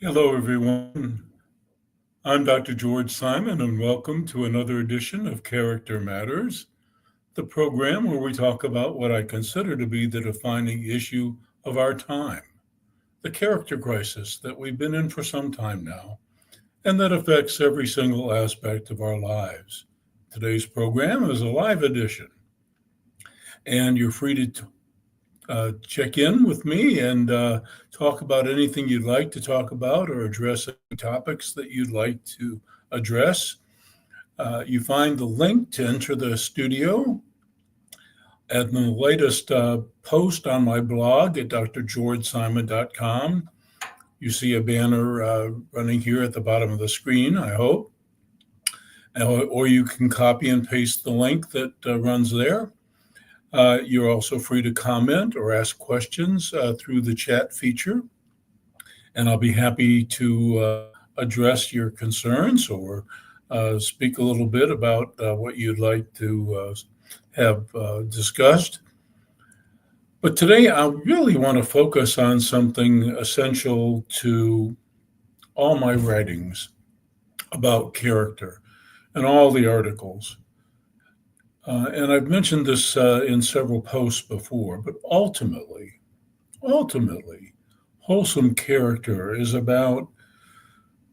Hello, everyone. I'm Dr. George Simon, and welcome to another edition of Character Matters, the program where we talk about what I consider to be the defining issue of our time, the character crisis that we've been in for some time now, and that affects every single aspect of our lives. Today's program is a live edition, and you're free to check in with me and talk about anything you'd like to talk about or address any topics that you'd like to address. You find the link to enter the studio at the latest post on my blog at drgeorgesimon.com. You see a banner running here at the bottom of the screen, I hope. Or you can copy and paste the link that runs there. You're also free to comment or ask questions through the chat feature, and I'll be happy to address your concerns or speak a little bit about what you'd like to have discussed. But today, I really want to focus on something essential to all my writings about character and all the articles. And I've mentioned this in several posts before, but ultimately, wholesome character is about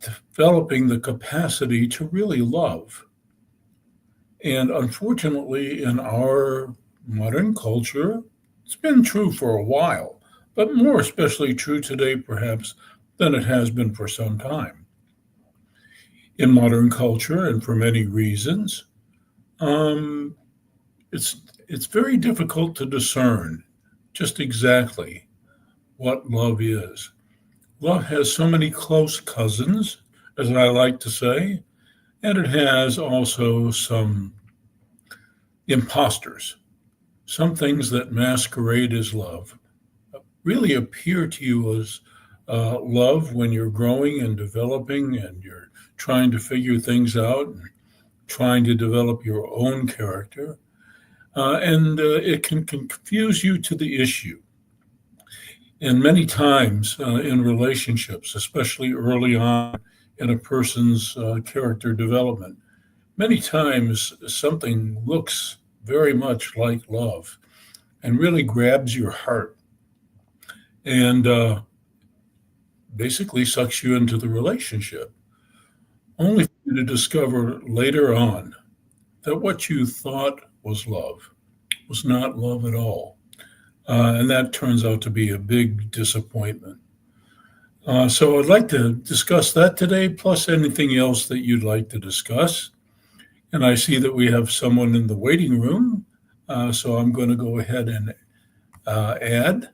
developing the capacity to really love. And unfortunately, in our modern culture, it's been true for a while, but more especially true today, perhaps, than it has been for some time. In modern culture, and for many reasons, um, it's very difficult to discern just exactly what love is. Love has so many close cousins, as I like to say, and it has also some imposters, some things that masquerade as love, really appear to you as love when you're growing and developing and you're trying to figure things out and trying to develop your own character. And it can confuse you to the issue. And many times in relationships, especially early on in a person's character development, many times something looks very much like love and really grabs your heart and basically sucks you into the relationship, only for you to discover later on that what you thought was love was not love at all. And that turns out to be a big disappointment. So I'd like to discuss that today, plus anything else that you'd like to discuss. And I see that we have someone in the waiting room. So I'm going to go ahead and add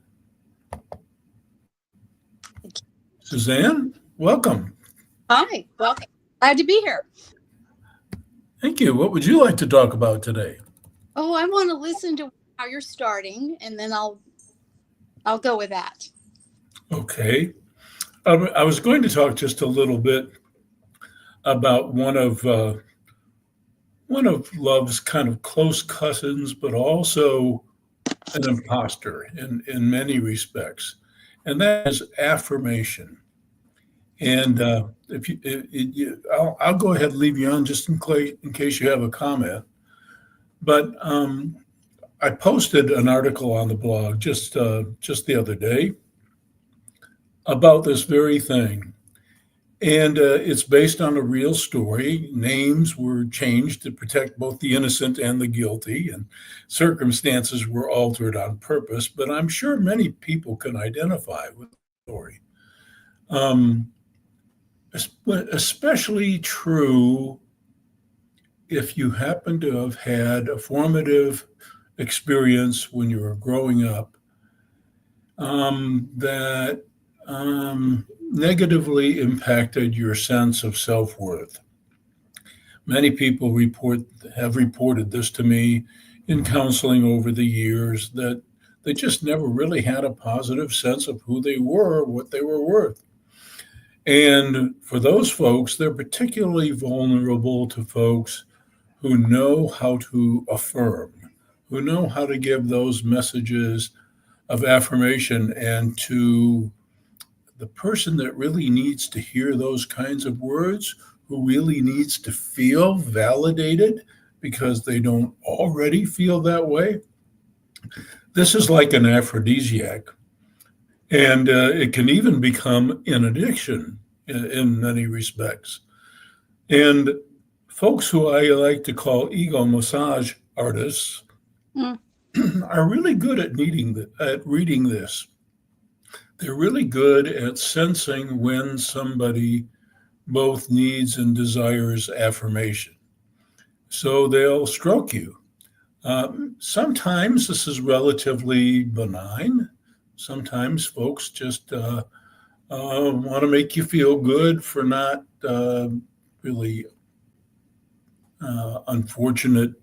Suzanne. Welcome. Hi, welcome. Glad to be here. Thank you. What would you like to talk about today? Oh, I want to listen to how you're starting, and then I'll go with that. Okay. I was going to talk just a little bit about one of love's kind of close cousins, but also an imposter in many respects, and that is affirmation. And if I'll go ahead and leave you on just in case you have a comment. But I posted an article on the blog just the other day about this very thing. And it's based on a real story. Names were changed to protect both the innocent and the guilty, and circumstances were altered on purpose. But I'm sure many people can identify with the story. Especially true if you happen to have had a formative experience when you were growing up that negatively impacted your sense of self-worth. Many people have reported this to me in counseling over the years, that they just never really had a positive sense of who they were, what they were worth. And for those folks, they're particularly vulnerable to folks who know how to affirm, who know how to give those messages of affirmation and to the person that really needs to hear those kinds of words, who really needs to feel validated because they don't already feel that way, this is like an aphrodisiac. And it can even become an addiction in many respects. And folks who I like to call ego massage artists Mm. are really good at reading this. They're really good at sensing when somebody both needs and desires affirmation. So they'll stroke you. Sometimes this is relatively benign. Sometimes folks just want to make you feel good for not really unfortunate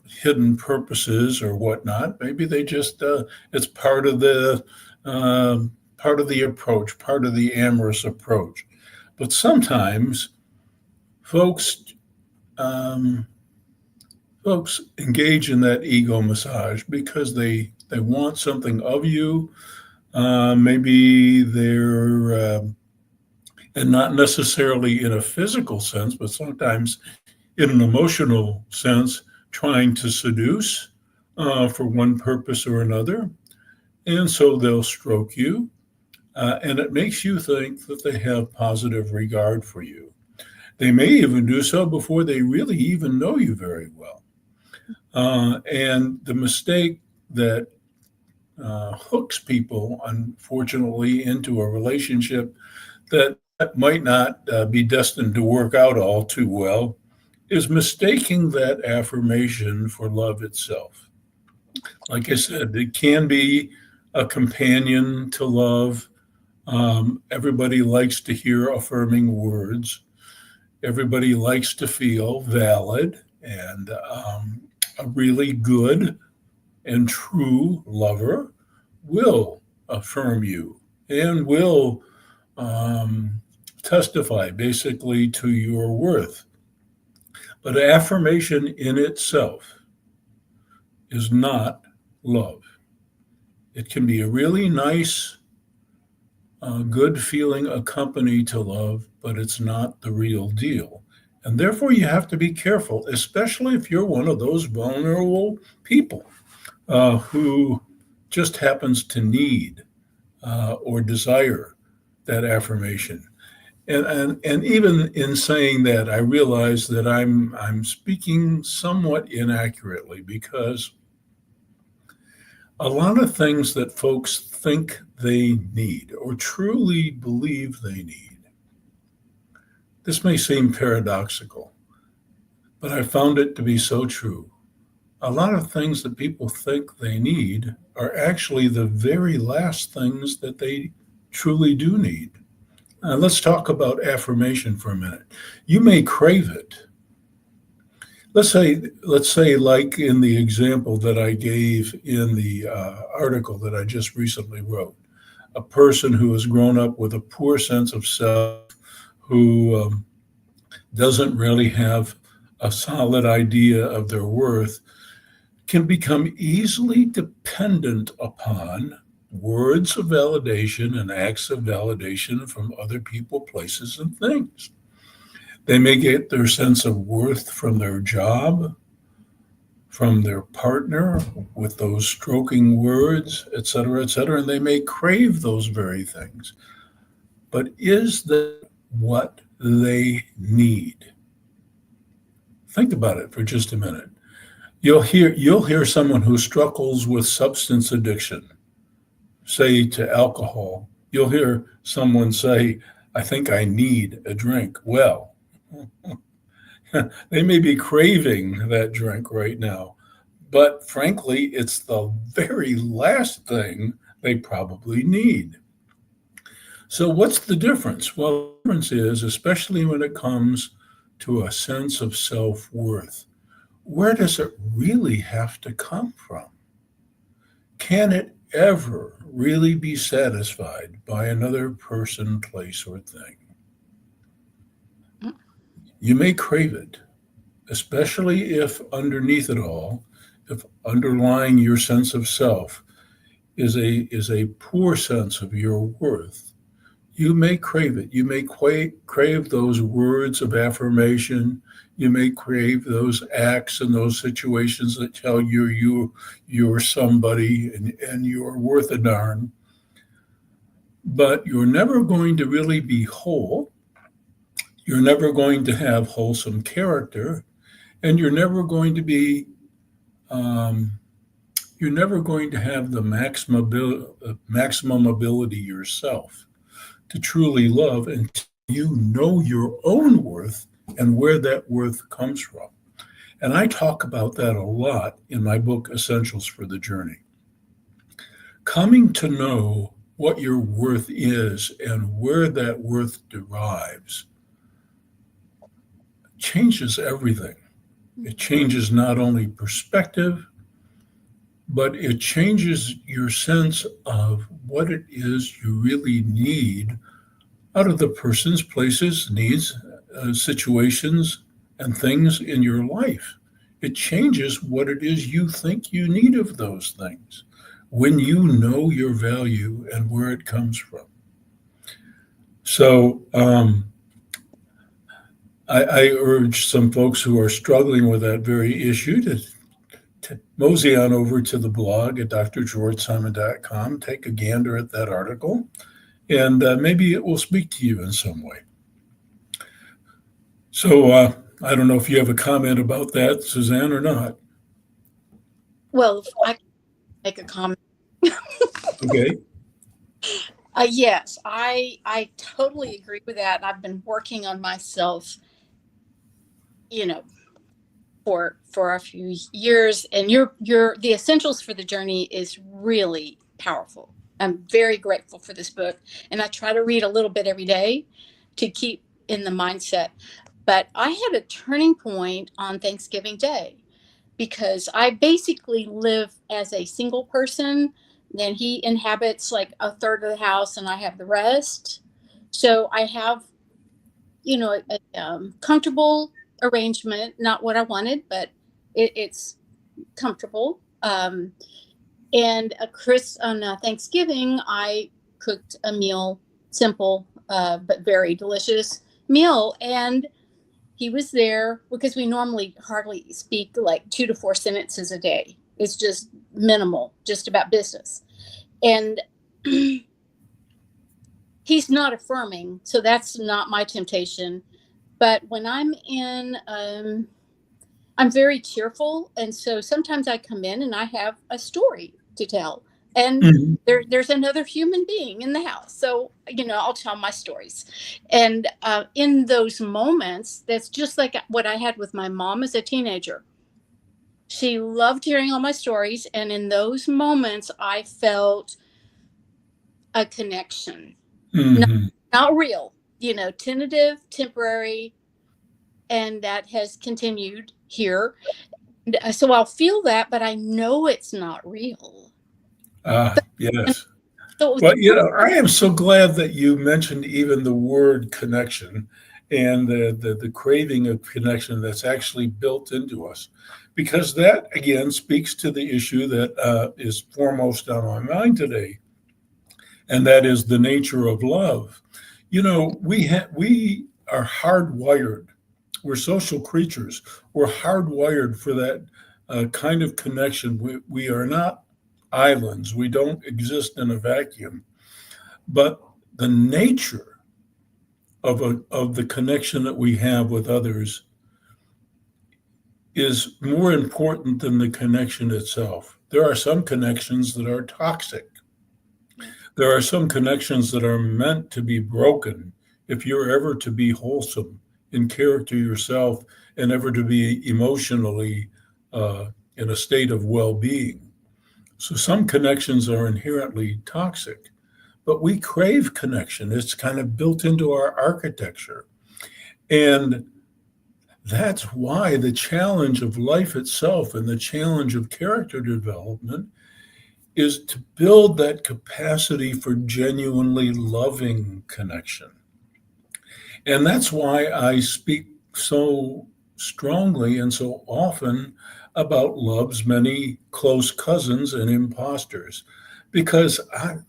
hidden purposes or whatnot. Maybe they just it's part of the approach, part of the amorous approach. But sometimes folks um, folks engage in that ego massage because they want something of you. Maybe they're and not necessarily in a physical sense, but sometimes in an emotional sense, trying to seduce for one purpose or another. And so they'll stroke you, and it makes you think that they have positive regard for you. They may even do so before they really even know you very well. And the mistake that hooks people, unfortunately, into a relationship that might not be destined to work out all too well is mistaking that affirmation for love itself. Like I said, it can be a companion to love. Everybody likes to hear affirming words. Everybody likes to feel valid, and a really good and true lover will affirm you and will testify basically to your worth. But affirmation in itself is not love. It can be a really nice, good feeling accompanied to love, but it's not the real deal. And therefore, you have to be careful, especially if you're one of those vulnerable people who just happens to need or desire that affirmation. And even in saying that, I realize that I'm speaking somewhat inaccurately, because a lot of things that folks think they need or truly believe they need. This may seem paradoxical, but I found it to be so true. A lot of things that people think they need are actually the very last things that they truly do need. Let's talk about affirmation for a minute. You may crave it. Let's say, like in the example that I gave in the article that I just recently wrote, a person who has grown up with a poor sense of self, who doesn't really have a solid idea of their worth, can become easily dependent upon words of validation and acts of validation from other people, places, and things. They may get their sense of worth from their job, from their partner, with those stroking words, et cetera, and they may crave those very things. But is that what they need? Think about it for just a minute. You'll hear someone who struggles with substance addiction, say to alcohol. You'll hear someone say, "I think I need a drink." Well, they may be craving that drink right now, but frankly, it's the very last thing they probably need. So what's the difference? Well, the difference is, especially when it comes to a sense of self-worth, where does it really have to come from? Can it ever really be satisfied by another person, place, or thing? You may crave it, especially if underneath it all, if underlying your sense of self is a poor sense of your worth, you may crave it. You may crave those words of affirmation. You may crave those acts and those situations that tell you're somebody and you're worth a darn. But you're never going to really be whole. You're never going to have wholesome character, and um, you're never going to have the maximum ability yourself to truly love until you know your own worth and where that worth comes from. And I talk about that a lot in my book, Essentials for the Journey. Coming to know what your worth is and where that worth derives changes everything. It changes not only perspective, but it changes your sense of what it is you really need out of the persons, places, needs, situations, and things in your life. It changes what it is you think you need of those things when you know your value and where it comes from. So I urge some folks who are struggling with that very issue to mosey on over to the blog at drgeorgesimon.com, take a gander at that article, and maybe it will speak to you in some way. So I don't know if you have a comment about that, Suzanne, or not. Well, if I can make a comment. Okay. Yes, I totally agree with that. I've been working on myself, for a few years, and the Essentials for the Journey is really powerful. I'm very grateful for this book, and I try to read a little bit every day to keep in the mindset. But I had a turning point on Thanksgiving Day because I basically live as a single person. Then he inhabits like a third of the house, and I have the rest. So I have, a comfortable arrangement, not what I wanted, but it's comfortable. And on Thanksgiving, I cooked a meal, simple but very delicious meal, and he was there because we normally hardly speak like 2 to 4 sentences a day. It's just minimal, just about business. And he's not affirming, so that's not my temptation. But when I'm I'm very cheerful, and so sometimes I come in and I have a story to tell, and there's another human being in the house, so I'll tell my stories. And in those moments, that's just like what I had with my mom as a teenager. She loved hearing all my stories, and in those moments I felt a connection. Not real, tentative, temporary, and that has continued here. So I'll feel that, but I know it's not real. Yes. Well, I am so glad that you mentioned even the word connection and the craving of connection that's actually built into us, because that, again, speaks to the issue that is foremost on my mind today, and that is the nature of love. We are hardwired. We're social creatures. We're hardwired for that kind of connection. We are not islands. We don't exist in a vacuum. But the nature of the connection that we have with others is more important than the connection itself. There are some connections that are toxic. There are some connections that are meant to be broken if you're ever to be wholesome in character yourself and ever to be emotionally in a state of well-being. So some connections are inherently toxic, but we crave connection. It's kind of built into our architecture. And that's why the challenge of life itself and the challenge of character development is to build that capacity for genuinely loving connection. And that's why I speak so strongly and so often about love's many close cousins and imposters, because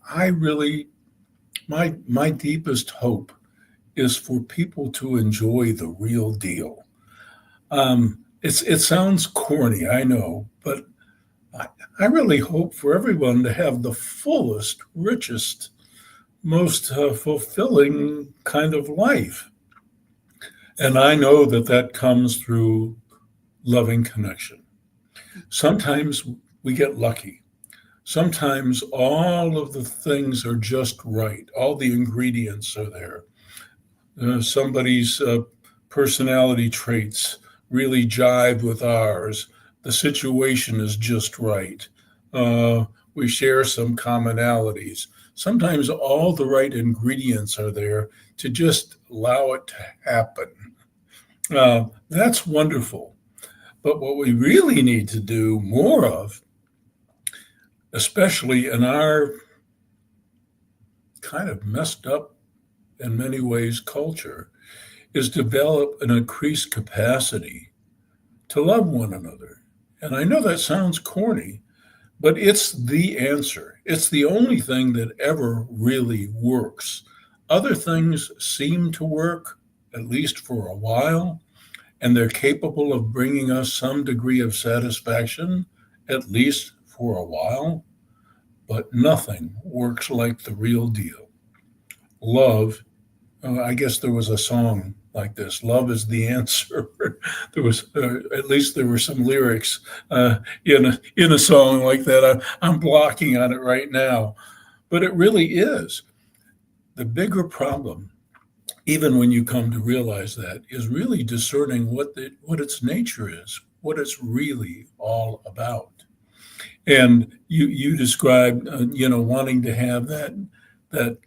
I really, my deepest hope is for people to enjoy the real deal. It sounds corny, I know, but I, I really hope for everyone to have the fullest, richest, most fulfilling kind of life. And I know that that comes through loving connection. Sometimes we get lucky. Sometimes all of the things are just right. All the ingredients are there. Somebody's personality traits really jive with ours. The situation is just right. We share some commonalities. Sometimes all the right ingredients are there to just allow it to happen. That's wonderful. But what we really need to do more of, especially in our kind of messed up in many ways culture, is develop an increased capacity to love one another. And I know that sounds corny, but it's the answer. It's the only thing that ever really works. Other things seem to work, at least for a while, and they're capable of bringing us some degree of satisfaction, at least for a while, but nothing works like the real deal. Love, I guess there was a song like this, love is the answer. There was, at least there were some lyrics in a song like that. I'm blocking on it right now, but it really is. The bigger problem, even when you come to realize that, is really discerning what its nature is, what it's really all about. And you described, wanting to have that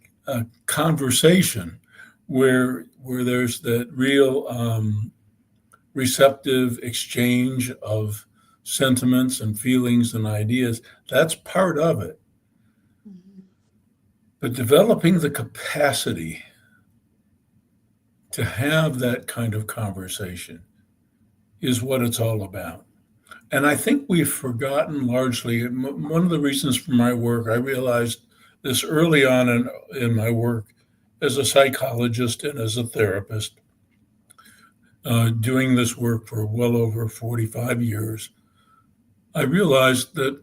conversation where there's that real receptive exchange of sentiments and feelings and ideas. That's part of it. But developing the capacity to have that kind of conversation is what it's all about. And I think we've forgotten largely. One of the reasons for my work, I realized this early on in my work as a psychologist and as a therapist, doing this work for well over 45 years. I realized that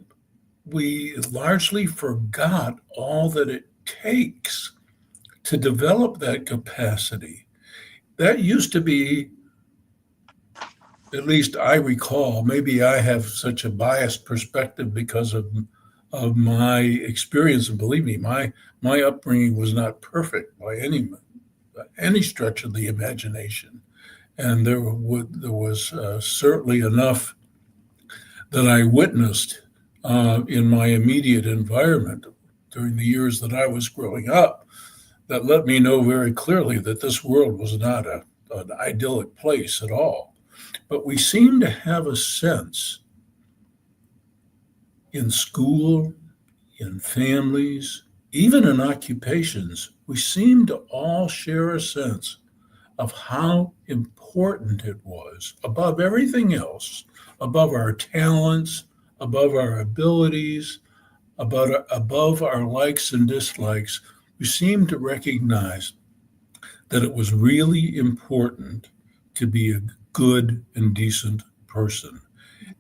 we largely forgot all that it takes to develop that capacity. That used to be, at least I recall, maybe I have such a biased perspective because of my experience. And believe me, my upbringing was not perfect by any stretch of the imagination. And there was certainly enough that I witnessed in my immediate environment during the years that I was growing up that let me know very clearly that this world was not an idyllic place at all. But we seem to have a sense in school, in families, even in occupations, we seem to all share a sense of how important it was, above everything else, above our talents, above our abilities, above our likes and dislikes. We seem to recognize that it was really important to be a good and decent person,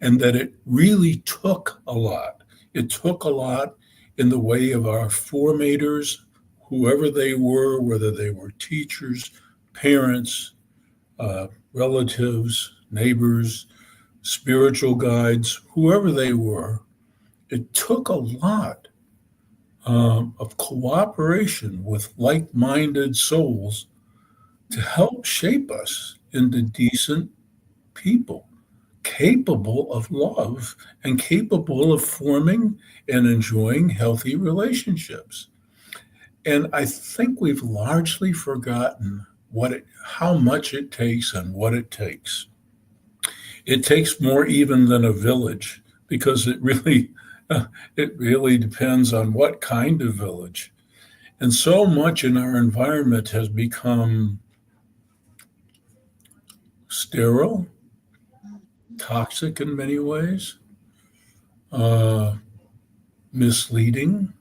and that it really took a lot. It took a lot in the way of our formators, whoever they were, whether they were teachers, parents, relatives, neighbors, spiritual guides, whoever they were. It took a lot of cooperation with like-minded souls to help shape us into decent people, capable of love and capable of forming and enjoying healthy relationships. And I think we've largely forgotten how much it takes and what it takes. It takes more even than a village, because it really depends on what kind of village. And so much in our environment has become sterile, toxic in many ways, uh, misleading,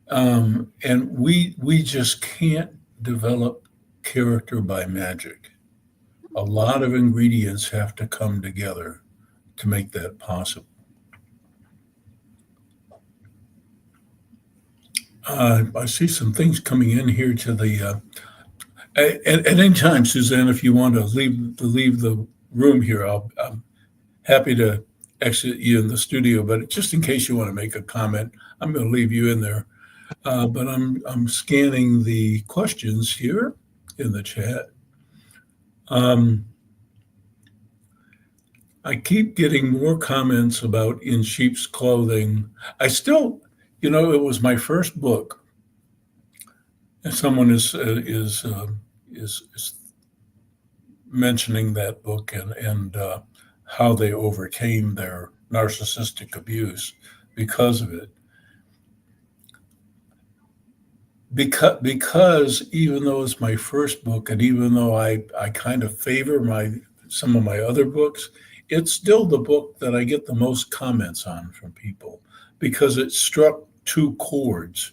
and we just can't develop character by magic. A lot of ingredients have to come together to make that possible. I see some things coming in here to the. At any time, Suzanne, if you want to leave the room here, I'm happy to exit you in the studio. But just in case you want to make a comment, I'm going to leave you in there. But I'm scanning the questions here in the chat. I keep getting more comments about In Sheep's Clothing. I still, it was my first book, and someone is mentioning that book and how they overcame their narcissistic abuse because of it. Because even though it's my first book, and even though I kind of favor some of my other books, it's still the book that I get the most comments on from people because it struck two chords.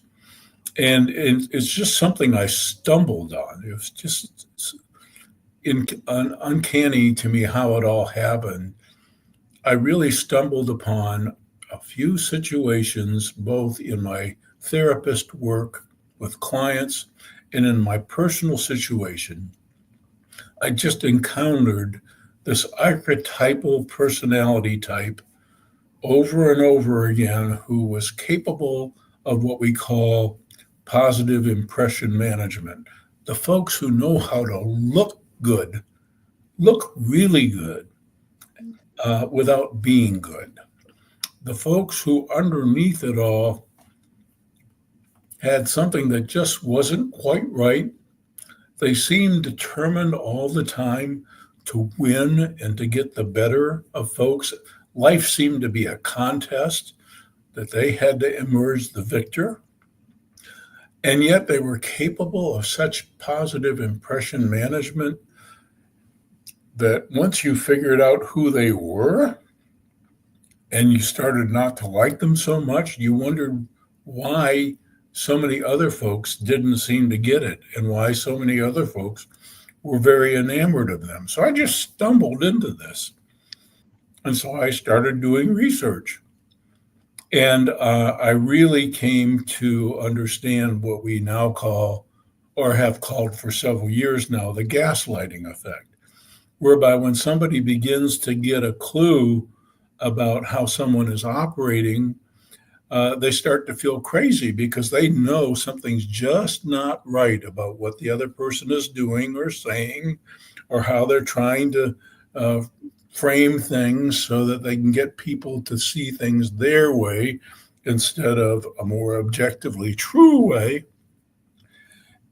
And it's just something I stumbled on. It was just uncanny to me how it all happened. I really stumbled upon a few situations, both in my therapist work with clients and in my personal situation. I just encountered this archetypal personality type over and over again who was capable of what we call positive impression management. The folks who know how to look good, look really good, without being good. The folks who underneath it all had something that just wasn't quite right. They seemed determined all the time to win and to get the better of folks. Life seemed to be a contest that they had to emerge the victor. And yet they were capable of such positive impression management that once you figured out who they were and you started not to like them so much, you wondered why so many other folks didn't seem to get it and why so many other folks were very enamored of them. So I just stumbled into this. And so I started doing research. And I really came to understand what we now call, or have called for several years now, the gaslighting effect, whereby when somebody begins to get a clue about how someone is operating, they start to feel crazy because they know something's just not right about what the other person is doing or saying, or how they're trying to frame things so that they can get people to see things their way instead of a more objectively true way.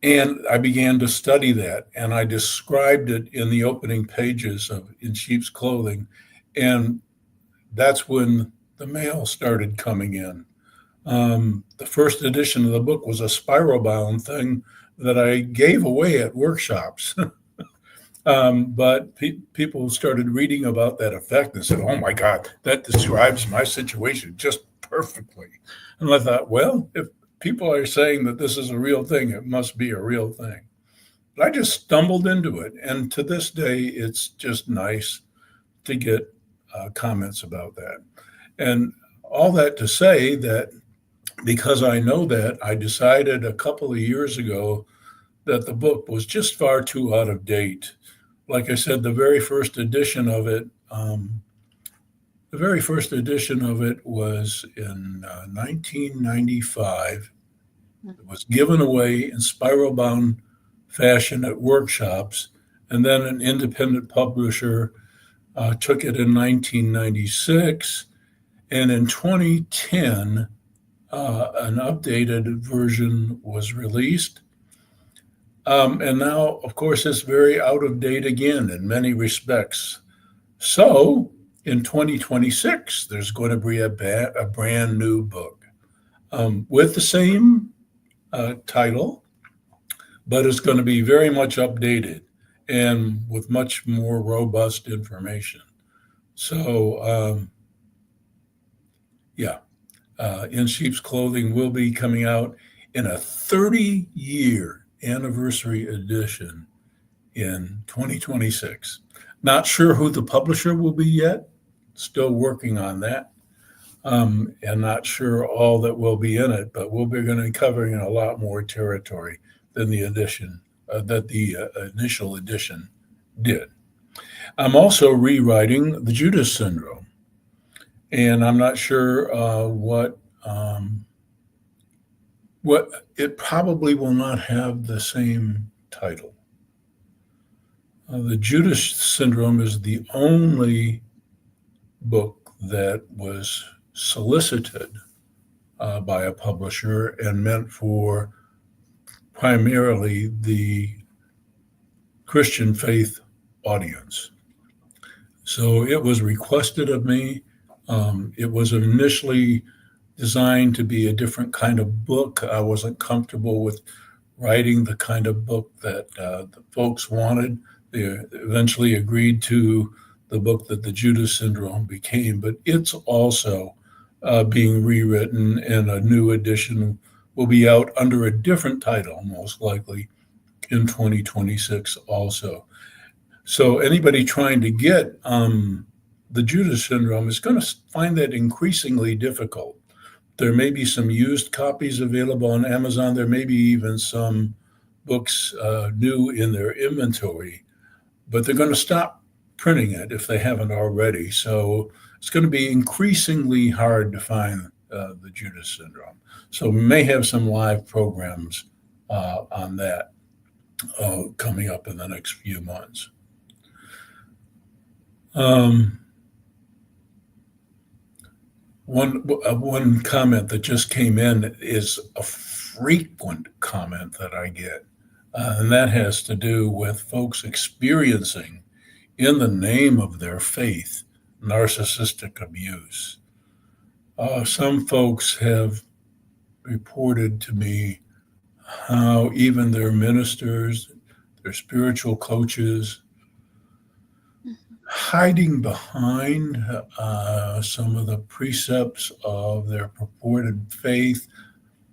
And I began to study that, and I described it in the opening pages of In Sheep's Clothing. And that's when the mail started coming in. The first edition of the book was a spiral bound thing that I gave away at workshops. But people started reading about that effect and said, oh my God, that describes my situation just perfectly. And I thought, well, if people are saying that this is a real thing, it must be a real thing. But I just stumbled into it. And to this day, it's just nice to get comments about that. And all that to say that because I know that, I decided a couple of years ago that the book was just far too out of date. Like I said, the very first edition of it was in 1995. It was given away in spiral bound fashion at workshops, and then an independent publisher took it in 1996, and in 2010, an updated version was released. And now, of course, it's very out of date again in many respects. So in 2026, there's going to be a brand new book with the same title, but it's going to be very much updated. and with much more robust information. So, In Sheep's Clothing will be coming out in a 30-year anniversary edition in 2026. Not sure who the publisher will be yet. Still working on that. And not sure all that will be in it, but we'll be going to be covering a lot more territory than the initial edition did. I'm also rewriting the Judas Syndrome, and I'm not sure what it probably will not have the same title. The Judas Syndrome is the only book that was solicited by a publisher and meant for primarily the Christian faith audience. So it was requested of me. It was initially designed to be a different kind of book. I wasn't comfortable with writing the kind of book that the folks wanted. They eventually agreed to the book that the Judas Syndrome became, but it's also being rewritten, and a new edition will be out under a different title, most likely in 2026 also. So anybody trying to get the Judas Syndrome is going to find that increasingly difficult. There may be some used copies available on Amazon. There may be even some books new in their inventory, but they're going to stop printing it if they haven't already. So it's going to be increasingly hard to find the Judas Syndrome. So we may have some live programs on that coming up in the next few months. One comment that just came in is a frequent comment that I get, and that has to do with folks experiencing, in the name of their faith, narcissistic abuse. Some folks have reported to me how even their ministers, their spiritual coaches, hiding behind some of the precepts of their purported faith,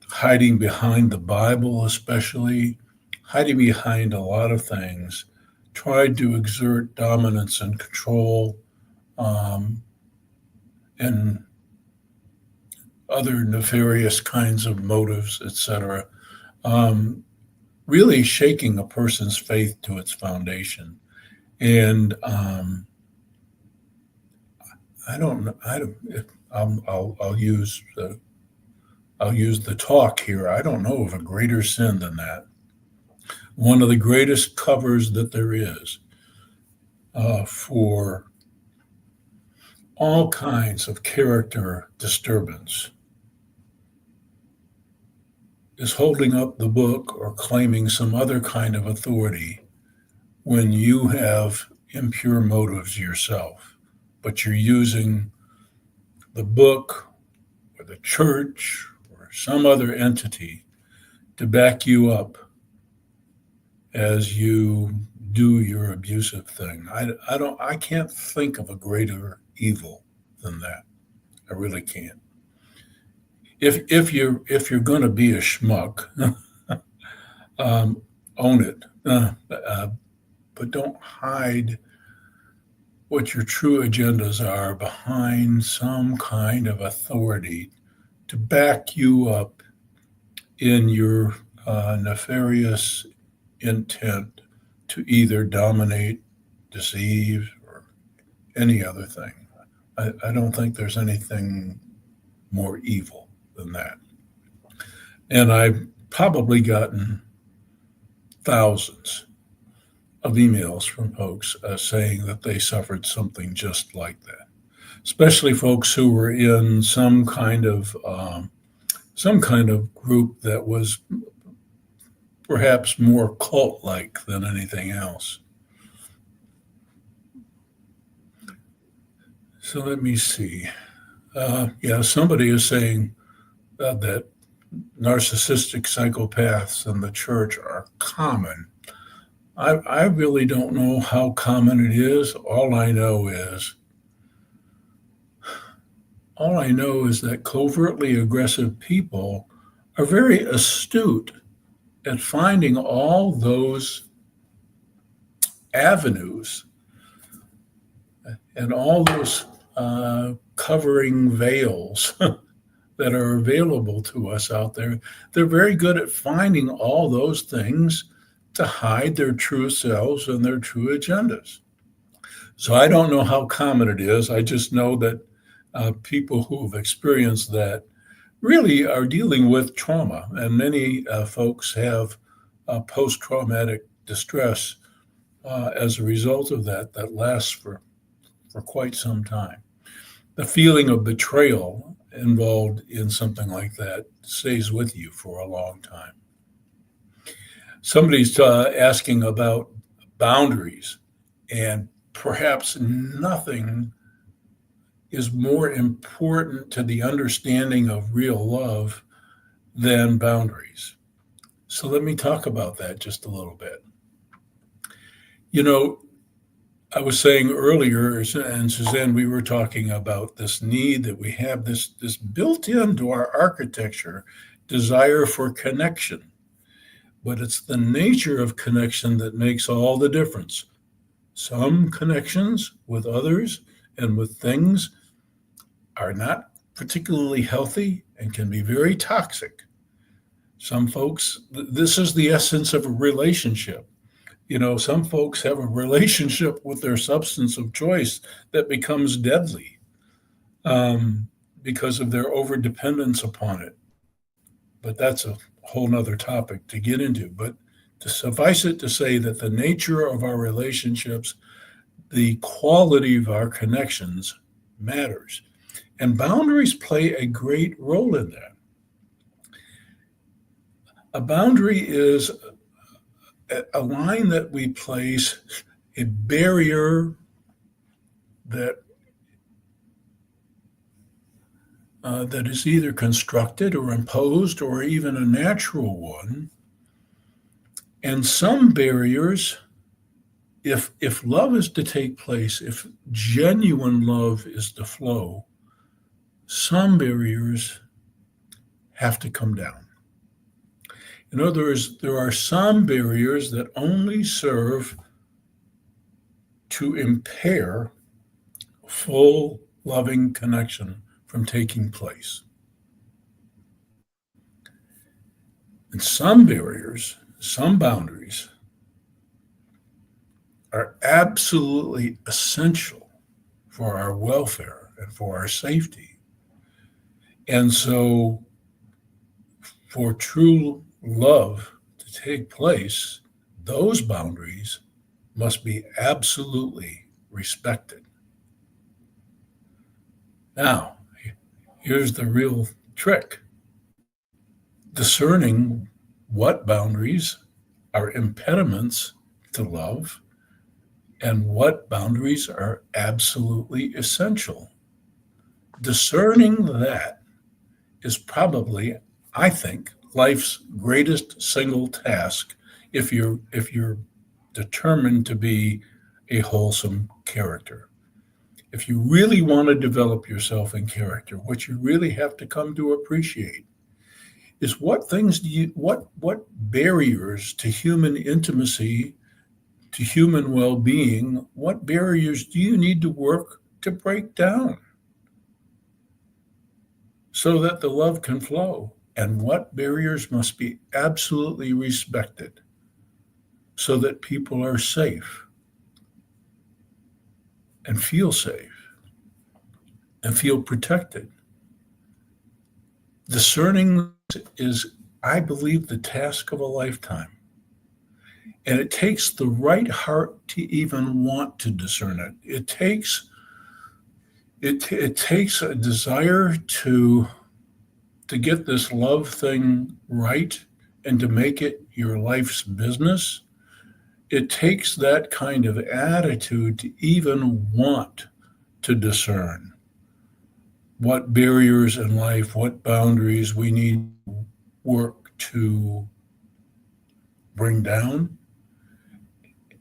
hiding behind the Bible especially, hiding behind a lot of things, tried to exert dominance and control and other nefarious kinds of motives, etc., really shaking a person's faith to its foundation. And I'll use the talk here. I don't know of a greater sin than that. One of the greatest covers that there is for all kinds of character disturbance is holding up the book or claiming some other kind of authority when you have impure motives yourself, but you're using the book or the church or some other entity to back you up as you do your abusive thing. I can't think of a greater evil than that. I really can't. If you're going to be a schmuck, own it, but don't hide what your true agendas are behind some kind of authority to back you up in your nefarious intent to either dominate, deceive, or any other thing. I don't think there's anything more evil than that. And I've probably gotten thousands of emails from folks saying that they suffered something just like that, especially folks who were in some kind of group that was perhaps more cult-like than anything else. So let me see. Somebody is saying that narcissistic psychopaths in the church are common. I really don't know how common it is. All I know is that covertly aggressive people are very astute at finding all those avenues and all those covering veils that are available to us out there. They're very good at finding all those things to hide their true selves and their true agendas. So I don't know how common it is. I just know that people who have experienced that really are dealing with trauma, and many folks have post traumatic distress as a result of that lasts for quite some time. The feeling of betrayal involved in something like that stays with you for a long time. Somebody's asking about boundaries, and perhaps nothing is more important to the understanding of real love than boundaries. So let me talk about that just a little bit. You know, I was saying earlier, and Suzanne, we were talking about this need that we have, this built into our architecture desire for connection. But it's the nature of connection that makes all the difference. Some connections with others and with things are not particularly healthy and can be very toxic. Some folks, this is the essence of a relationship. You know, some folks have a relationship with their substance of choice that becomes deadly because of their overdependence upon it. But that's a whole nother topic to get into. But to suffice it to say that the nature of our relationships, the quality of our connections matters. And boundaries play a great role in that. A boundary is a line that we place, a barrier that that is either constructed or imposed or even a natural one. And some barriers, if love is to take place, if genuine love is to flow, some barriers have to come down. In other words, there are some barriers that only serve to impair full loving connection from taking place. And some barriers, some boundaries are absolutely essential for our welfare and for our safety. And so, for true love to take place, those boundaries must be absolutely respected. Now, here's the real trick: discerning what boundaries are impediments to love and what boundaries are absolutely essential. Discerning that is probably, I think, life's greatest single task if you're determined to be a wholesome character. If you really want to develop yourself in character, what you really have to come to appreciate is what barriers to human intimacy, to human well-being, what barriers do you need to work to break down so that the love can flow? And what barriers must be absolutely respected so that people are safe and feel safe and feel protected? Discerning is, I believe, the task of a lifetime. And it takes the right heart to even want to discern it. It takes a desire to get this love thing right and to make it your life's business. It takes that kind of attitude to even want to discern what barriers in life, what boundaries we need to work to bring down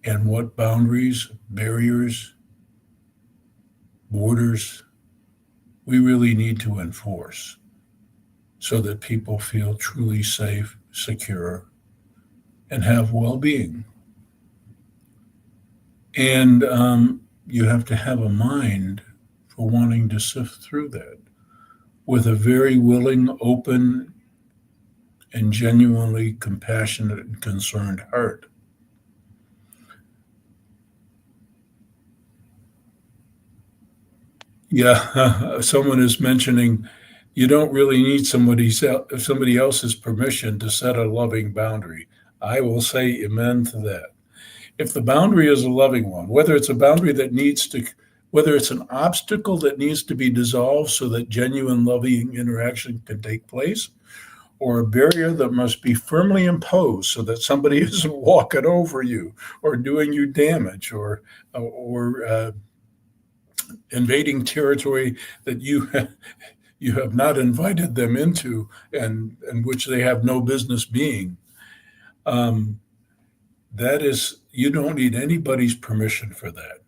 and what boundaries, barriers, borders we really need to enforce so that people feel truly safe, secure, and have well being. And you have to have a mind for wanting to sift through that with a very willing, open, and genuinely compassionate and concerned heart. Yeah, someone is mentioning you don't really need somebody else's permission to set a loving boundary. I will say amen to that. If the boundary is a loving one, whether it's a boundary that needs to, whether it's an obstacle that needs to be dissolved so that genuine loving interaction can take place, or a barrier that must be firmly imposed so that somebody isn't walking over you or doing you damage or invading territory that you have not invited them into and which they have no business being. Um, that is, you don't need anybody's permission for that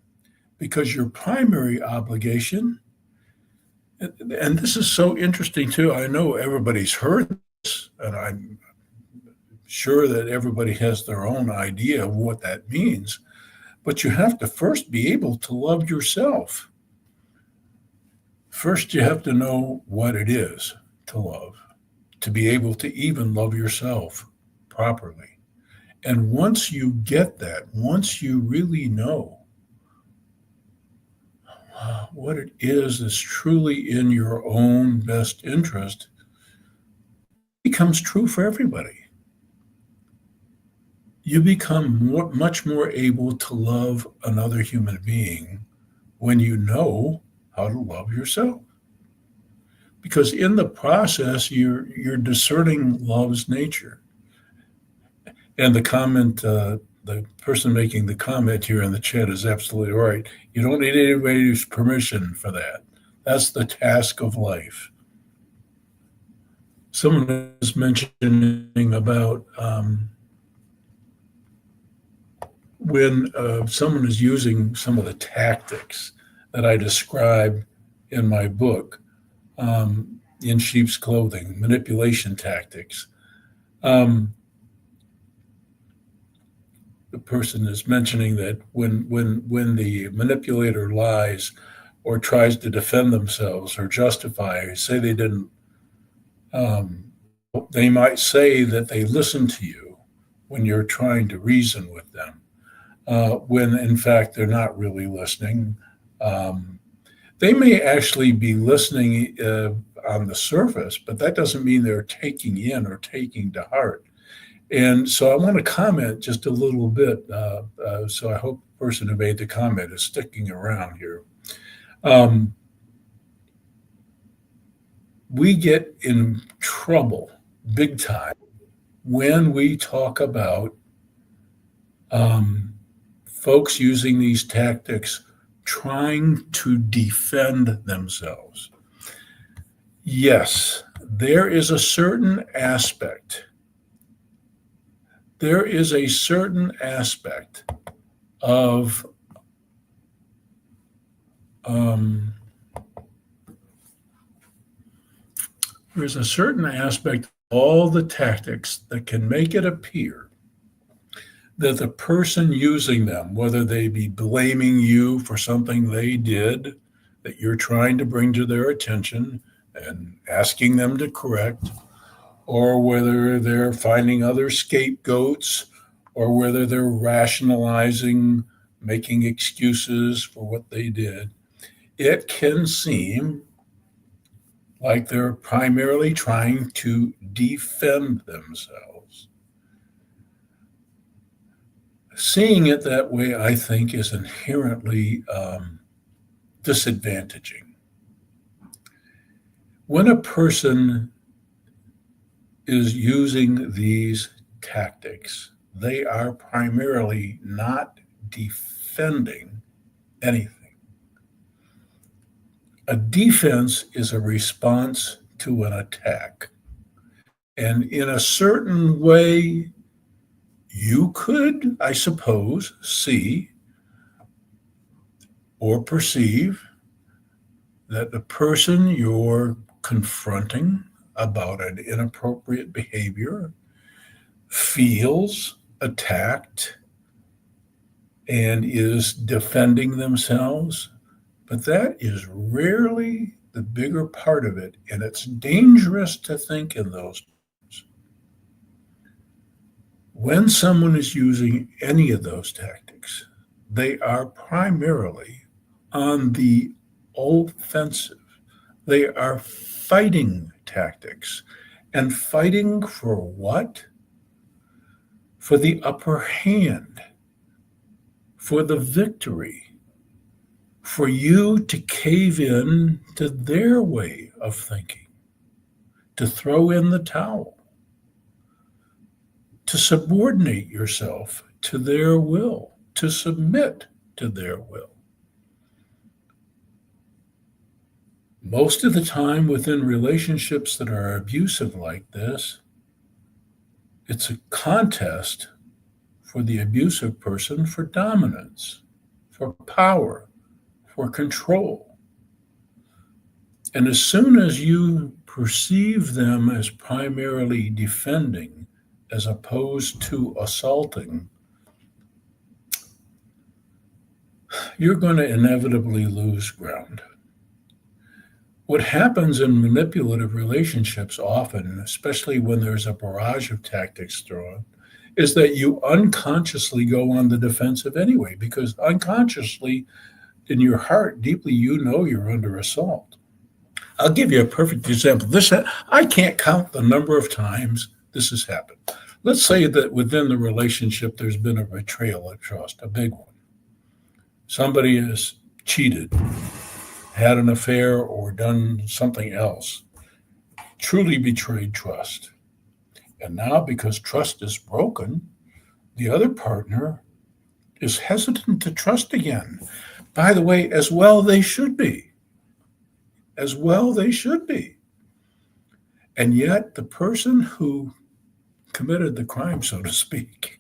because your primary obligation, and this is so interesting too. I know everybody's heard this, and I'm sure that everybody has their own idea of what that means, but you have to first be able to love yourself. First, you have to know what it is to love, to be able to even love yourself properly. And once you get that, once you really know what it is truly in your own best interest, it becomes true for everybody. You become much more able to love another human being when you know how to love yourself. Because in the process, you're discerning love's nature. And the person making the comment here in the chat is absolutely right. You don't need anybody's permission for that. That's the task of life. Someone is mentioning about when someone is using some of the tactics that I describe in my book, In Sheep's Clothing, manipulation tactics. The person is mentioning that when the manipulator lies or tries to defend themselves or justify or say they didn't, they might say that they listen to you when you're trying to reason with them, when in fact they're not really listening. They may actually be listening on the surface, but that doesn't mean they're taking in or taking to heart. And so I want to comment just a little bit. So I hope the person who made the comment is sticking around here. We get in trouble big time when we talk about folks using these tactics trying to defend themselves. Yes, there is a certain aspect. There is a certain aspect of there's a certain aspect of all the tactics that can make it appear that the person using them, whether they be blaming you for something they did that you're trying to bring to their attention and asking them to correct, or whether they're finding other scapegoats, or whether they're rationalizing, making excuses for what they did, it can seem like they're primarily trying to defend themselves. Seeing it that way, I think, is inherently disadvantaging. When a person is using these tactics, they are primarily not defending anything. A defense is a response to an attack. And in a certain way, You could, I suppose, see or perceive that the person you're confronting about an inappropriate behavior feels attacked and is defending themselves, but that is rarely the bigger part of it, and it's dangerous to think in those terms. When someone is using any of those tactics, they are primarily on the offensive. They are fighting tactics. And fighting for what? For the upper hand, for the victory, for you to cave in to their way of thinking, to throw in the towel, to subordinate yourself to their will, to submit to their will. Most of the time within relationships that are abusive like this, it's a contest for the abusive person for dominance, for power, for control. And as soon as you perceive them as primarily defending as opposed to assaulting, you're going to inevitably lose ground. What happens in manipulative relationships often, especially when there's a barrage of tactics thrown, is that you unconsciously go on the defensive anyway, because unconsciously in your heart, deeply, you know you're under assault. I'll give you a perfect example. I can't count the number of times this has happened. Let's say that within the relationship, there's been a betrayal of trust, a big one. Somebody has cheated, had an affair, or done something else, truly betrayed trust. And now, because trust is broken, the other partner is hesitant to trust again. By the way, as well they should be. As well they should be. And yet, the person who committed the crime, so to speak,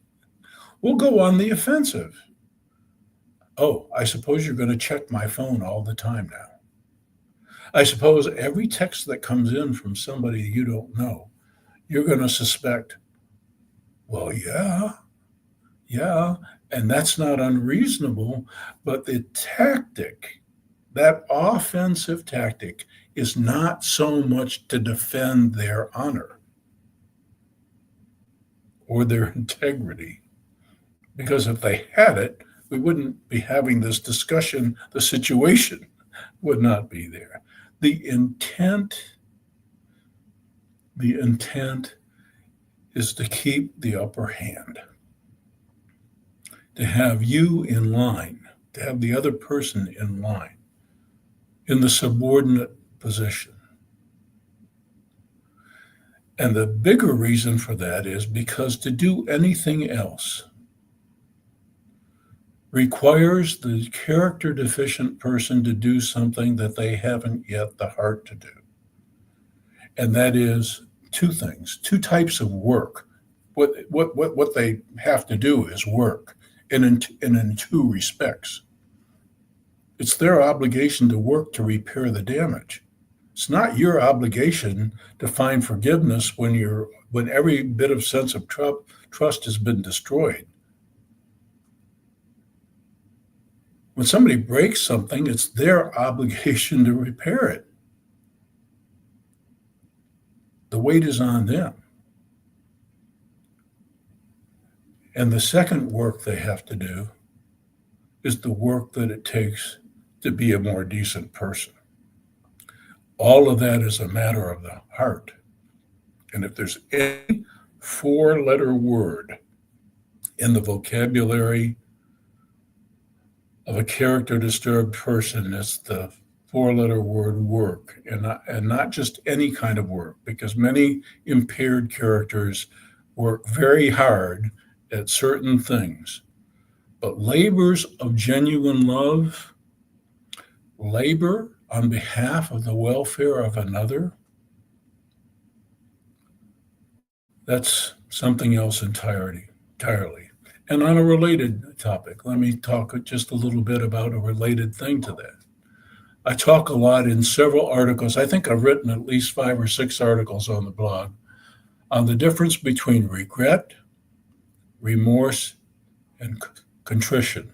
will go on the offensive. Oh, I suppose you're going to check my phone all the time now. I suppose every text that comes in from somebody you don't know, you're going to suspect, well, yeah, and that's not unreasonable, but the tactic, that offensive tactic, is not so much to defend their honor or their integrity, because if they had it, we wouldn't be having this discussion. The situation would not be there. The intent is to keep the upper hand, to have you in line, to have the other person in line, in the subordinate position. And the bigger reason for that is because to do anything else requires the character deficient person to do something that they haven't yet the heart to do. And that is two things, two types of work. What they have to do is work, and in two respects. It's their obligation to work to repair the damage. It's not your obligation to find forgiveness when every bit of sense of trust has been destroyed. When somebody breaks something, it's their obligation to repair it. The weight is on them. And the second work they have to do is the work that it takes to be a more decent person. All of that is a matter of the heart. And if there's any four-letter word in the vocabulary of a character disturbed person, it's the four-letter word work, and not just any kind of work, because many impaired characters work very hard at certain things. But labors of genuine love, labor on behalf of the welfare of another, that's something else entirely. entirely. And on a related topic, let me talk just a little bit about a related thing to that. I talk a lot in several articles. I think I've written at least 5 or 6 articles on the blog on the difference between regret, remorse, and contrition.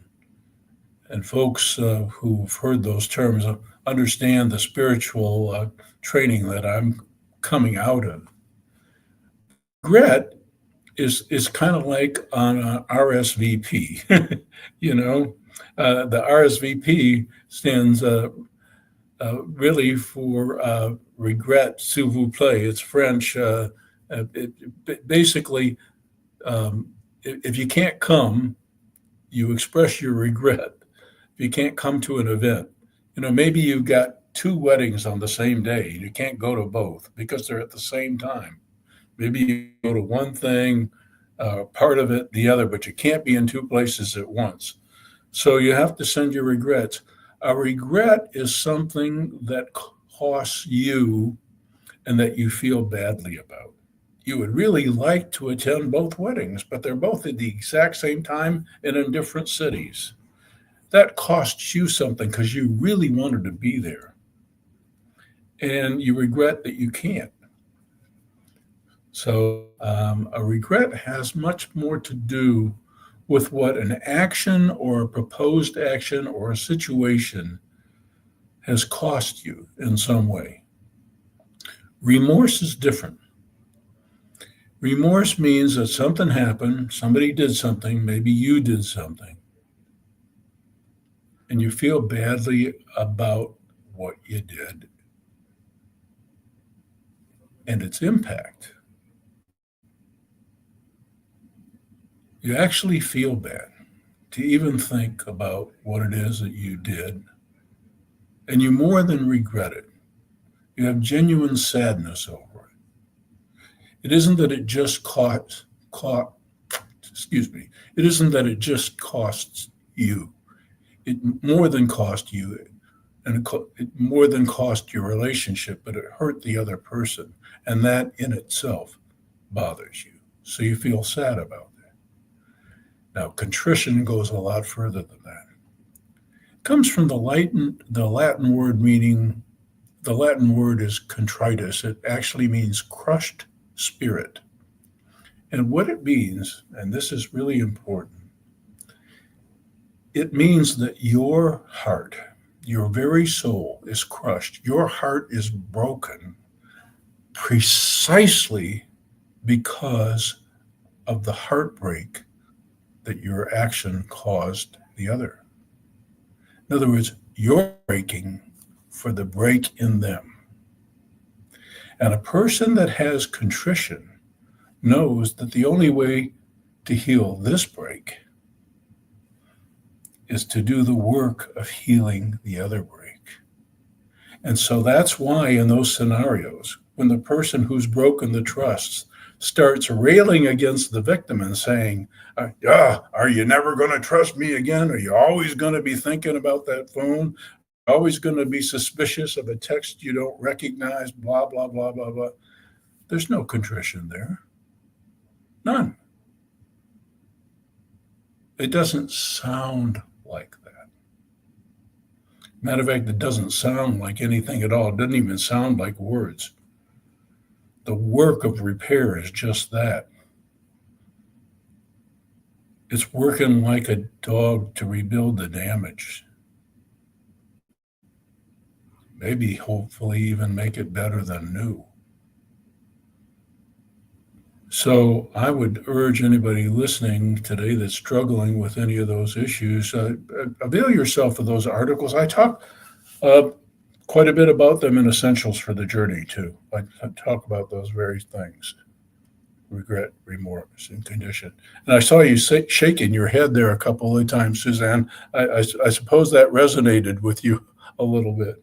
And folks who've heard those terms understand the spiritual training that I'm coming out of. Regret is kind of like on RSVP. you know, the RSVP stands really for regret, s'il vous plaît. It's French. Basically, if you can't come, you express your regret. If you can't come to an event, maybe you've got 2 weddings on the same day. You can't go to both because they're at the same time. Maybe you go to one thing, part of it, the other, but you can't be in 2 places at once. So you have to send your regrets. A regret is something that costs you and that you feel badly about. You would really like to attend both weddings, but they're both at the exact same time and in different cities. That costs you something because you really wanted to be there. And you regret that you can't. So a regret has much more to do with what an action or a proposed action or a situation has cost you in some way. Remorse is different. Remorse means that something happened, somebody did something, maybe you did something, and you feel badly about what you did and its impact. You actually feel bad to even think about what it is that you did, and you more than regret it. You have genuine sadness over it. It isn't that it just it isn't that it just costs you. It more than cost you, and it more than cost your relationship, but it hurt the other person, and that in itself bothers you. So you feel sad about that. Now, contrition goes a lot further than that. It comes from the Latin word meaning, the Latin word is contritus. It actually means crushed spirit. And what it means, and this is really important, it means that your heart, your very soul is crushed. Your heart is broken precisely because of the heartbreak that your action caused the other. In other words, you're breaking for the break in them. And a person that has contrition knows that the only way to heal this break is to do the work of healing the other break. And so that's why in those scenarios, when the person who's broken the trust starts railing against the victim and saying, are you never going to trust me again? Are you always going to be thinking about that phone? Always going to be suspicious of a text you don't recognize, blah, blah, blah, blah, blah. There's no contrition there. None. It doesn't sound like that. Matter of fact, it doesn't sound like anything at all. It doesn't even sound like words. The work of repair is just that. It's working like a dog to rebuild the damage. Maybe, hopefully, even make it better than new. So I would urge anybody listening today that's struggling with any of those issues, avail yourself of those articles. I talk quite a bit about them in Essentials for the Journey, too. I talk about those very things: regret, remorse, and condition. And I saw you shaking your head there a couple of times, Suzanne. I suppose that resonated with you a little bit.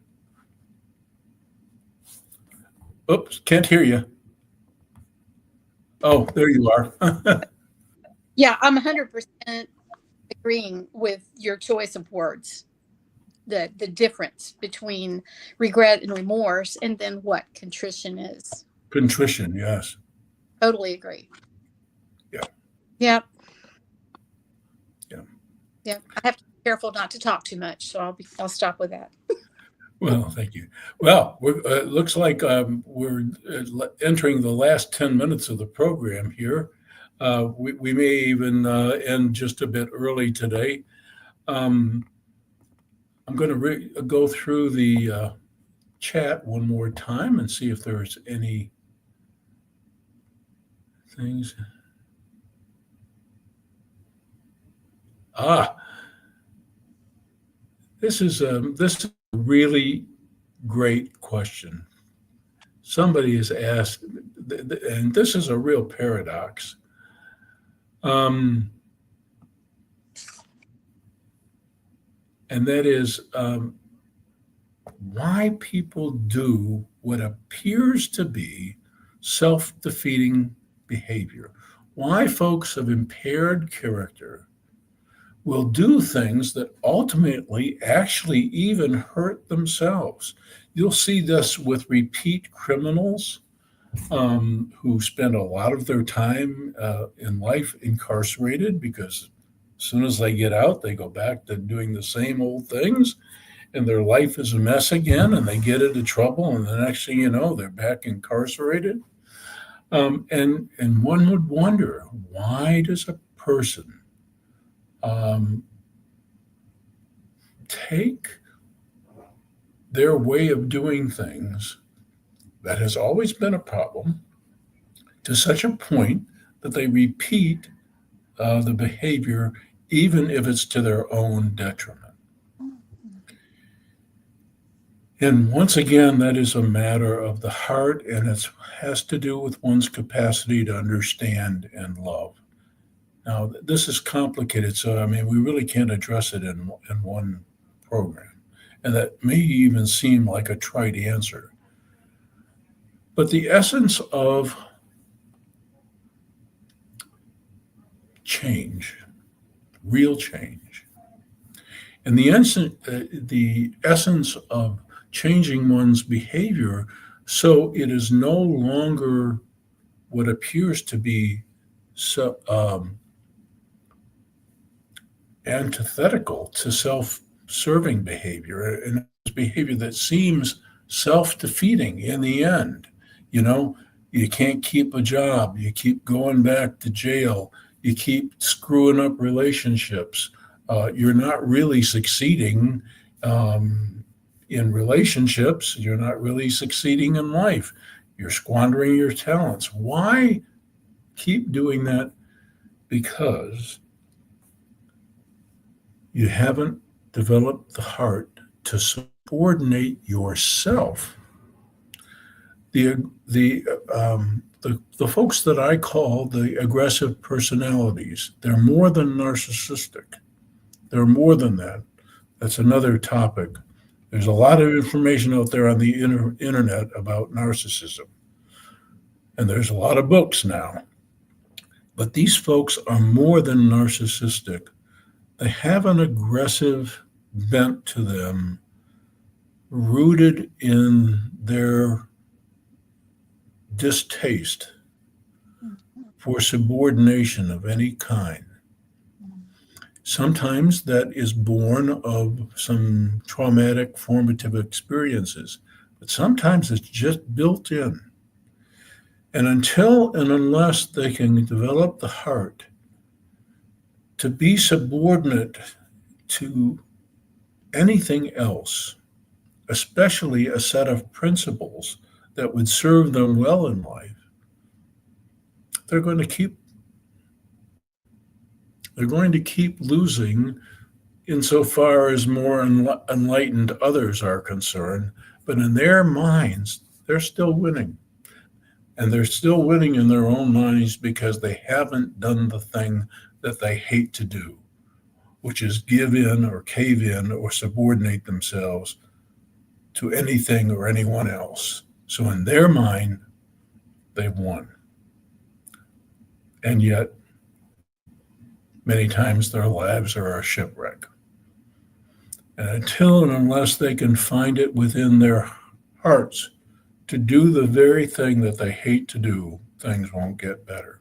Oops, can't hear you. Oh, there you are. Yeah, I'm 100% agreeing with your choice of words. The difference between regret and remorse, and then what contrition is. Contrition, yes. Totally agree. Yeah. Yeah. Yeah, I have to be careful not to talk too much, so I'll stop with that. Well, thank you. Well, it looks like we're entering the last 10 minutes of the program here. We may even end just a bit early today. Um, I'm going to go through the chat one more time and see if there's any things. Ah, this is a really great question. Somebody has asked, and this is a real paradox. And that is why people do what appears to be self-defeating behavior. Why folks of impaired character will do things that ultimately actually even hurt themselves. You'll see this with repeat criminals who spend a lot of their time in life incarcerated because as soon as they get out, they go back to doing the same old things and their life is a mess again and they get into trouble. And the next thing you know, they're back incarcerated. And one would wonder, why does a person take their way of doing things that has always been a problem to such a point that they repeat the behavior, even if it's to their own detriment? And once again, that is a matter of the heart, and it has to do with one's capacity to understand and love. Now, this is complicated, so I mean, we really can't address it in one program. And that may even seem like a trite answer. But the essence of change, real change, and the essence of changing one's behavior so it is no longer what appears to be antithetical to self-serving behavior, and behavior that seems self-defeating in the end. You know, you can't keep a job, you keep going back to jail, you keep screwing up relationships, you're not really succeeding in relationships, you're not really succeeding in life, you're squandering your talents. Why keep doing that? Because you haven't developed the heart to subordinate yourself. The folks that I call the aggressive personalities, they're more than narcissistic. They're more than that. That's another topic. There's a lot of information out there on the internet about narcissism. And there's a lot of books now. But these folks are more than narcissistic. They have an aggressive bent to them, rooted in their distaste for subordination of any kind. Sometimes that is born of some traumatic formative experiences, but sometimes it's just built in. And until and unless they can develop the heart to be subordinate to anything else, especially a set of principles that would serve them well in life, they're going to keep losing insofar as more enlightened others are concerned, but in their minds, they're still winning. And they're still winning in their own minds because they haven't done the thing that they hate to do, which is give in or cave in or subordinate themselves to anything or anyone else. So in their mind, they've won. And yet, many times their lives are a shipwreck. And until and unless they can find it within their hearts to do the very thing that they hate to do, things won't get better.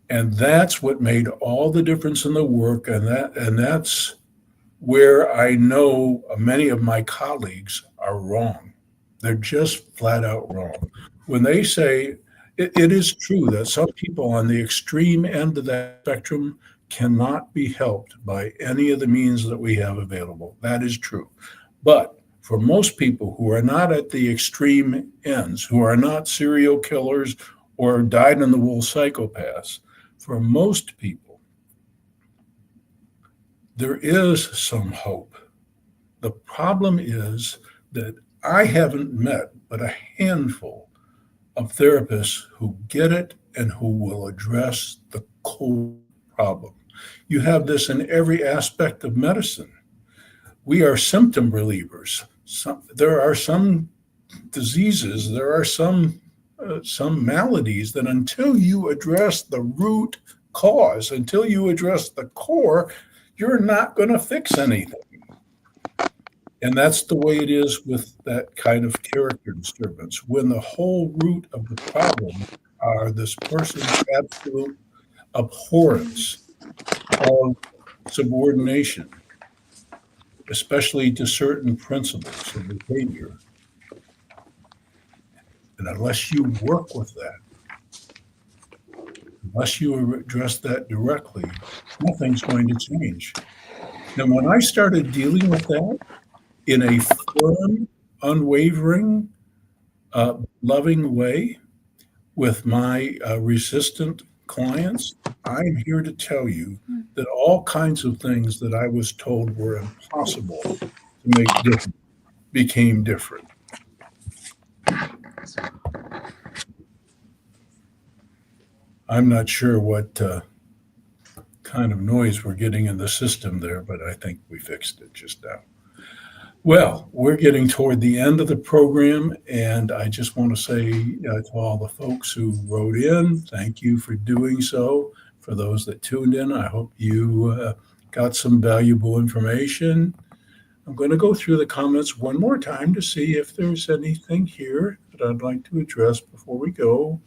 And that's what made all the difference in the work. And that's where I know many of my colleagues are wrong. They're just flat out wrong. When they say it is true that some people on the extreme end of that spectrum cannot be helped by any of the means that we have available. That is true. But for most people who are not at the extreme ends, who are not serial killers or dyed in the wool psychopaths, for most people, there is some hope. The problem is that I haven't met but a handful of therapists who get it and who will address the core problem. You have this in every aspect of medicine. We are symptom relievers. There are some diseases, there are some maladies that until you address the root cause, until you address the core, you're not going to fix anything. And that's the way it is with that kind of character disturbance. When the whole root of the problem are this person's absolute abhorrence of subordination, especially to certain principles of behavior. And unless you work with that, unless you address that directly, nothing's going to change. And when I started dealing with that in a firm, unwavering, loving way with my resistant clients, I'm here to tell you that all kinds of things that I was told were impossible to make different became different. I'm not sure what kind of noise we're getting in the system there, but I think we fixed it just now. Well, we're getting toward the end of the program, and I just want to say to all the folks who wrote in, thank you for doing so. For those that tuned in, I hope you got some valuable information. I'm going to go through the comments one more time to see if there's anything here that I'd like to address before we go.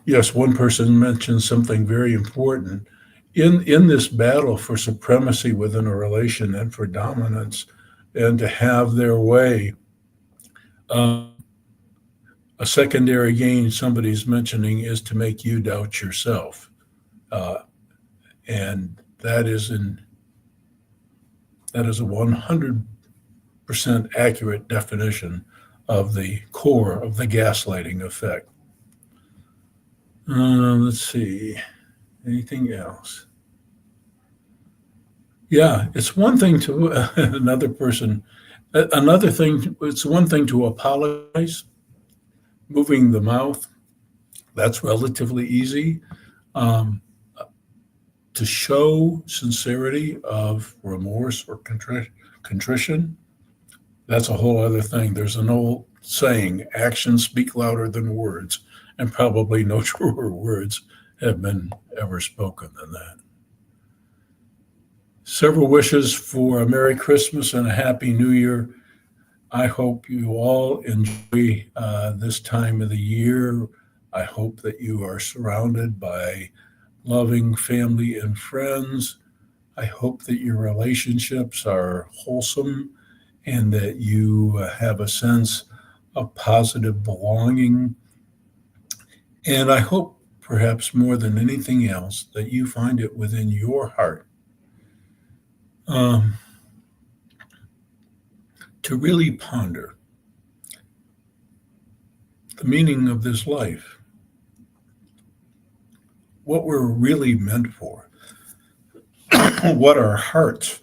Yes, one person mentioned something very important. In this battle for supremacy within a relation and for dominance and to have their way, a secondary gain somebody's mentioning is to make you doubt yourself. And that is a 100% accurate definition of the core of the gaslighting effect. Let's see. Anything else? Yeah, it's one thing to it's one thing to apologize, moving the mouth. That's relatively easy. To show sincerity of remorse or contrition, that's a whole other thing. There's an old saying, actions speak louder than words. And probably no truer words have been ever spoken than that. Several wishes for a Merry Christmas and a Happy New Year. I hope you all enjoy this time of the year. I hope that you are surrounded by loving family and friends. I hope that your relationships are wholesome and that you have a sense of positive belonging. And I hope, perhaps more than anything else, that you find it within your heart to really ponder the meaning of this life, what we're really meant for, what our hearts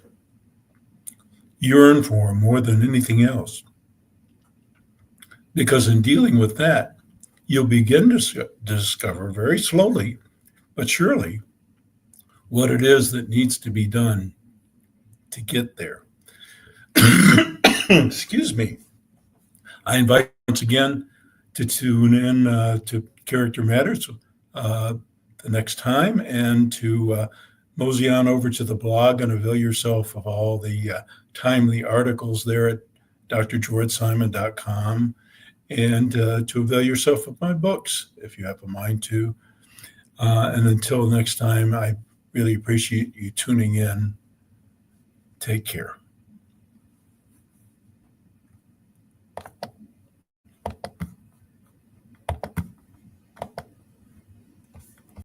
yearn for more than anything else. Because in dealing with that, you'll begin to discover very slowly, but surely, what it is that needs to be done to get there. Excuse me. I invite you once again to tune in to Character Matters the next time and to mosey on over to the blog and avail yourself of all the timely articles there at drgeorgesimon.com, and to avail yourself of my books if you have a mind to. And until next time, I really appreciate you tuning in. Take care.